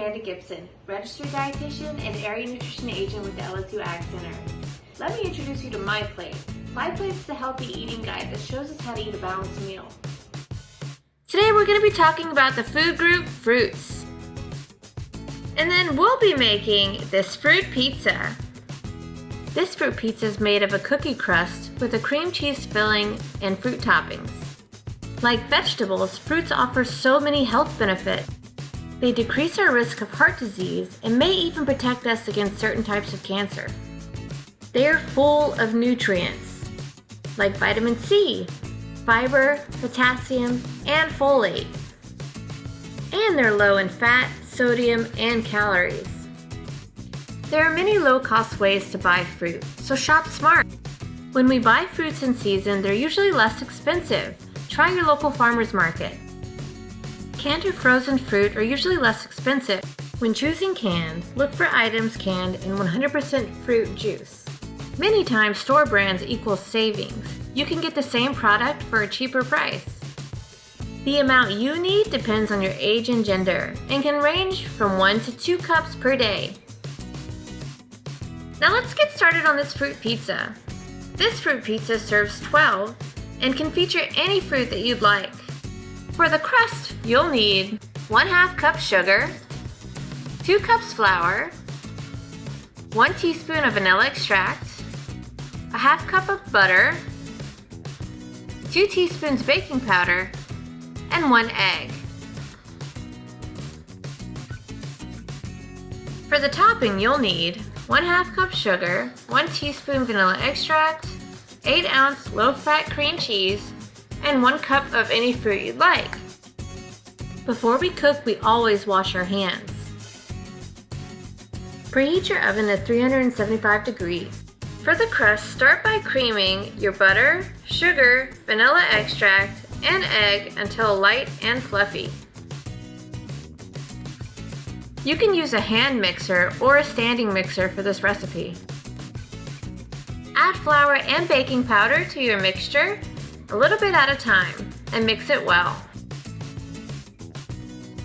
Amanda Gibson, registered dietitian and area nutrition agent with the LSU Ag Center. Let me introduce you to MyPlate. MyPlate is the healthy eating guide that shows us how to eat a balanced meal. Today we're going to be talking about the food group fruits. And then we'll be making this fruit pizza. This fruit pizza is made of a cookie crust with a cream cheese filling and fruit toppings. Like vegetables, fruits offer so many health benefits. They decrease our risk of heart disease and may even protect us against certain types of cancer. They are full of nutrients, like vitamin C, fiber, potassium, and folate. And they're low in fat, sodium, and calories. There are many low-cost ways to buy fruit, so shop smart. When we buy fruits in season, they're usually less expensive. Try your local farmer's market. Canned or frozen fruit are usually less expensive. When choosing canned, look for items canned in 100% fruit juice. Many times store brands equals savings. You can get the same product for a cheaper price. The amount you need depends on your age and gender and can range from 1 to 2 cups per day. Now let's get started on this fruit pizza. This fruit pizza serves 12 and can feature any fruit that you'd like. For the crust, you'll need 1/2 cup sugar, 2 cups flour, 1 teaspoon of vanilla extract, 1/2 cup of butter, 2 teaspoons baking powder, and 1 egg. For the topping, you'll need 1/2 cup sugar, 1 teaspoon vanilla extract, 8-ounce low-fat cream cheese, and 1 cup of any fruit you'd like. Before we cook, we always wash our hands. Preheat your oven to 375 degrees. For the crust, start by creaming your butter, sugar, vanilla extract, and egg until light and fluffy. You can use a hand mixer or a standing mixer for this recipe. Add flour and baking powder to your mixture, a little bit at a time, and mix it well.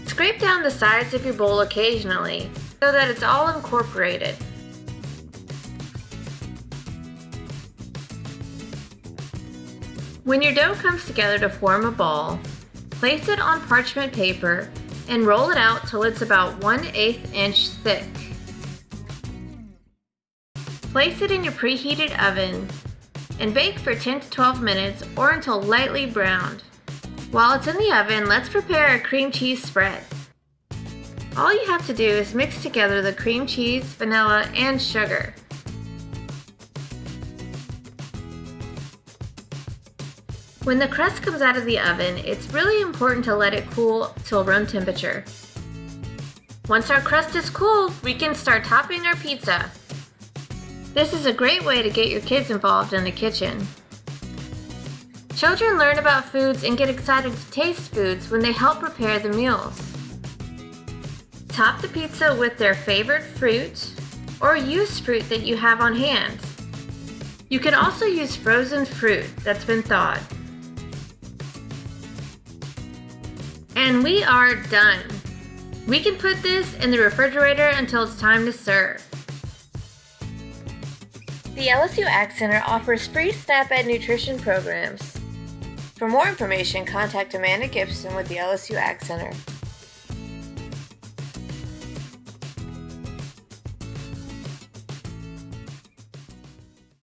Scrape down the sides of your bowl occasionally so that it's all incorporated. When your dough comes together to form a ball, place it on parchment paper and roll it out till it's about 1/8 inch thick. Place it in your preheated oven and bake for 10 to 12 minutes or until lightly browned. While it's in the oven, let's prepare a cream cheese spread. All you have to do is mix together the cream cheese, vanilla, and sugar. When the crust comes out of the oven, it's really important to let it cool till room temperature. Once our crust is cooled, we can start topping our pizza. This is a great way to get your kids involved in the kitchen. Children learn about foods and get excited to taste foods when they help prepare the meals. Top the pizza with their favorite fruit or use fruit that you have on hand. You can also use frozen fruit that's been thawed. And we are done. We can put this in the refrigerator until it's time to serve. The LSU Ag Center offers free SNAP-Ed nutrition programs. For more information, contact Amanda Gibson with the LSU Ag Center.